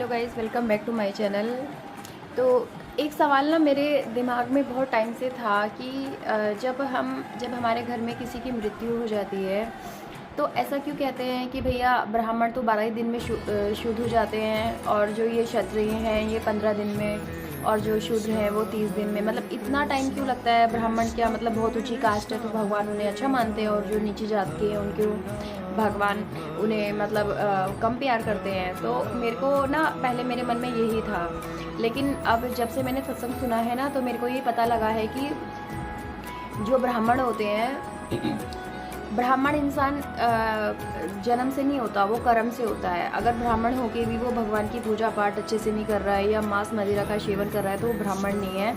Hello guys, welcome back to my channel. तो एक सवाल ना मेरे दिमाग में बहुत टाइम से था कि जब हमारे घर में किसी की मृत्यु हो जाती है तो ऐसा क्यों कहते हैं कि भैया ब्राह्मण तो 12 ही दिन में शुद्ध हो जाते हैं, और जो ये क्षत्रिय हैं ये 15 दिन में, और जो शूद्र हैं वो 30 दिन में। मतलब इतना टाइम क्यों लगता है? ब्राह्मण क्या मतलब बहुत ऊंची कास्ट है तो भगवान उन्हें अच्छा मानते हैं, और जो नीची जात के हैं उनके भगवान उन्हें मतलब कम प्यार करते हैं। तो मेरे को ना पहले मेरे मन में यही था, लेकिन अब जब से मैंने सत्संग सुना है ना तो मेरे को ये पता लगा है कि जो ब्राह्मण होते हैं, ब्राह्मण इंसान जन्म से नहीं होता, वो कर्म से होता है। अगर ब्राह्मण होके भी वो भगवान की पूजा पाठ अच्छे से नहीं कर रहा है या मांस मदिरा का सेवन कर रहा है तो वो ब्राह्मण नहीं है।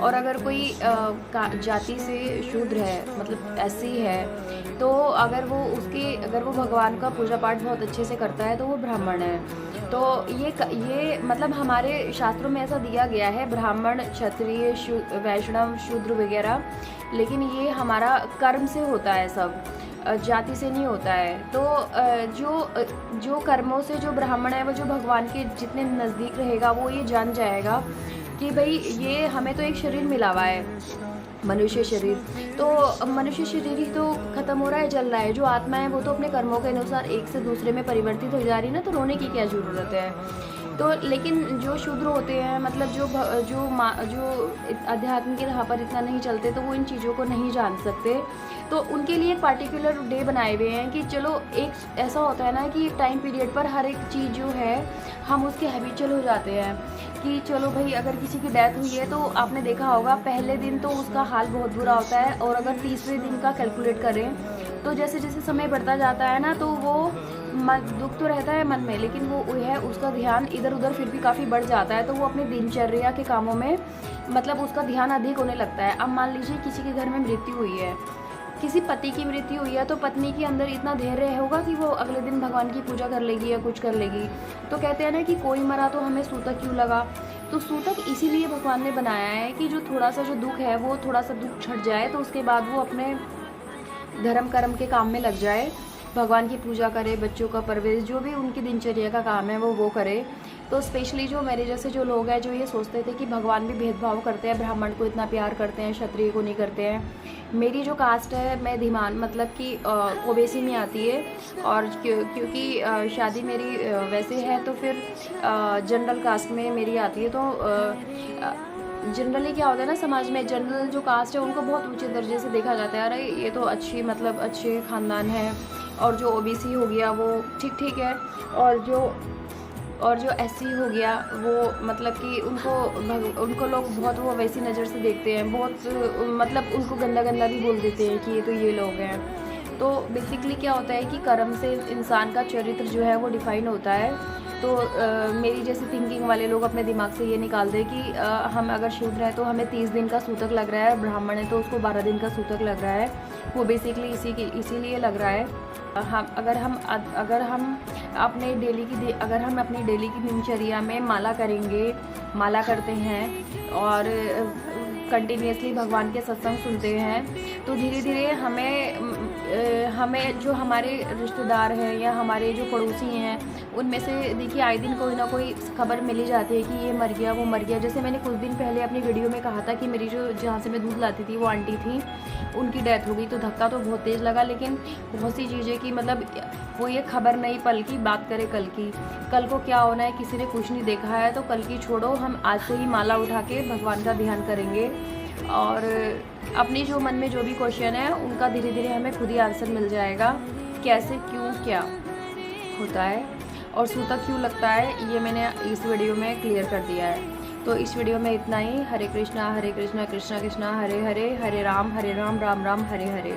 और अगर कोई जाति से शूद्र है, मतलब ऐसी है, तो अगर वो भगवान का पूजा पाठ बहुत अच्छे से करता है तो वो ब्राह्मण है। तो ये मतलब हमारे शास्त्रों में ऐसा दिया गया है, ब्राह्मण, क्षत्रिय, वैष्णव, शूद्र वगैरह, लेकिन ये हमारा कर्म से होता है, सब जाति से नहीं होता है। तो जो कर्मों से जो ब्राह्मण है वो जो भगवान के जितने नज़दीक रहेगा वो ये जान जाएगा कि भाई ये हमें तो एक शरीर मिला हुआ है, मनुष्य शरीर। तो मनुष्य शरीर ही तो खत्म हो रहा है, जल रहा है। जो आत्मा है वो तो अपने कर्मों के अनुसार एक से दूसरे में परिवर्तित हो जा रही है ना, तो रोने की क्या ज़रूरत है। तो लेकिन जो शूद्र होते हैं, मतलब जो अध्यात्म की राह पर इतना नहीं चलते, तो वो इन चीज़ों को नहीं जान सकते। तो उनके लिए एक पार्टिकुलर डे बनाए हुए हैं कि चलो, एक ऐसा होता है ना कि टाइम पीरियड पर हर एक चीज़ जो है हम उसके हैबिचुअल हो जाते हैं कि चलो भाई, अगर किसी की डेथ हुई है तो आपने देखा होगा पहले दिन तो उसका हाल बहुत बुरा होता है, और अगर तीसरे दिन का कैलकुलेट करें तो जैसे जैसे समय बढ़ता जाता है ना तो वो दुख तो रहता है मन में, लेकिन वो है उसका ध्यान इधर उधर फिर भी काफ़ी बढ़ जाता है। तो वो अपने दिनचर्या के कामों में मतलब उसका ध्यान अधिक होने लगता है। अब मान लीजिए किसी के घर में मृत्यु हुई है, किसी पति की मृत्यु हुई है, तो पत्नी के अंदर इतना धैर्य होगा कि वो अगले दिन भगवान की पूजा कर लेगी या कुछ कर लेगी। तो कहते हैं ना कि कोई मरा तो हमें सूतक क्यों लगा। तो सूतक इसीलिए भगवान ने बनाया है कि जो थोड़ा सा जो दुख है वो थोड़ा सा दुख छट जाए, तो उसके बाद वो अपने धर्म कर्म के काम में लग जाए, भगवान की पूजा करे, बच्चों का परवरिश, जो भी उनकी दिनचर्या का काम है वो करे। तो स्पेशली जो मेरे जैसे जो लोग हैं जो ये सोचते थे कि भगवान भी भेदभाव करते हैं, ब्राह्मण को इतना प्यार करते हैं, क्षत्रिय को नहीं करते हैं। मेरी जो कास्ट है, मैं धीमान मतलब कि ओबीसी में आती है, और क्योंकि शादी मेरी वैसे है तो फिर जनरल कास्ट में मेरी आती है। तो जनरली क्या होता है ना, समाज में जनरल जो कास्ट है उनको बहुत ऊंचे दर्जे से देखा जाता है, अरे ये तो अच्छी मतलब अच्छे ख़ानदान है। और जो ओबीसी हो गया वो ठीक ठीक है, और जो एससी हो गया वो मतलब कि उनको लोग बहुत वो वैसी नज़र से देखते हैं, बहुत मतलब उनको गंदा गंदा भी बोल देते हैं कि ये तो ये लोग हैं। तो बेसिकली क्या होता है कि कर्म से इंसान का चरित्र जो है वो डिफाइन होता है। तो मेरी जैसे थिंकिंग वाले लोग अपने दिमाग से ये निकाल दें कि हम अगर शूद्र हैं तो हमें 30 दिन का सूतक लग रहा है, ब्राह्मण है तो उसको 12 दिन का सूतक लग रहा है। वो बेसिकली इसीलिए लग रहा है। अगर हम अपनी डेली की दिनचर्या में माला करेंगे, माला करते हैं और कंटिन्यूसली भगवान के सत्संग सुनते हैं, तो धीरे धीरे हमें जो हमारे रिश्तेदार हैं या हमारे जो पड़ोसी हैं उनमें से देखिए आए दिन कोई ना कोई खबर मिली जाती है कि ये मर गया, वो मर गया। जैसे मैंने कुछ दिन पहले अपनी वीडियो में कहा था कि मेरी जहाँ से मैं दूध लाती थी वो आंटी थी, उनकी डेथ हो गई। तो धक्का तो बहुत तेज़ लगा, लेकिन बहुत सी चीज़ें कि मतलब वो ये खबर नहीं पल की, बात करें कल की। कल को क्या होना है किसी ने कुछ नहीं देखा है, तो कल की छोड़ो, हम आज से ही माला उठा के भगवान का ध्यान करेंगे, और अपनी जो मन में जो भी क्वेश्चन है उनका धीरे धीरे हमें खुद ही आंसर मिल जाएगा, कैसे क्यों क्या होता है और सूतक क्यों लगता है, ये मैंने इस वीडियो में क्लियर कर दिया है। तो इस वीडियो में इतना ही। हरे कृष्णा कृष्णा कृष्णा हरे हरे, हरे राम राम राम हरे हरे।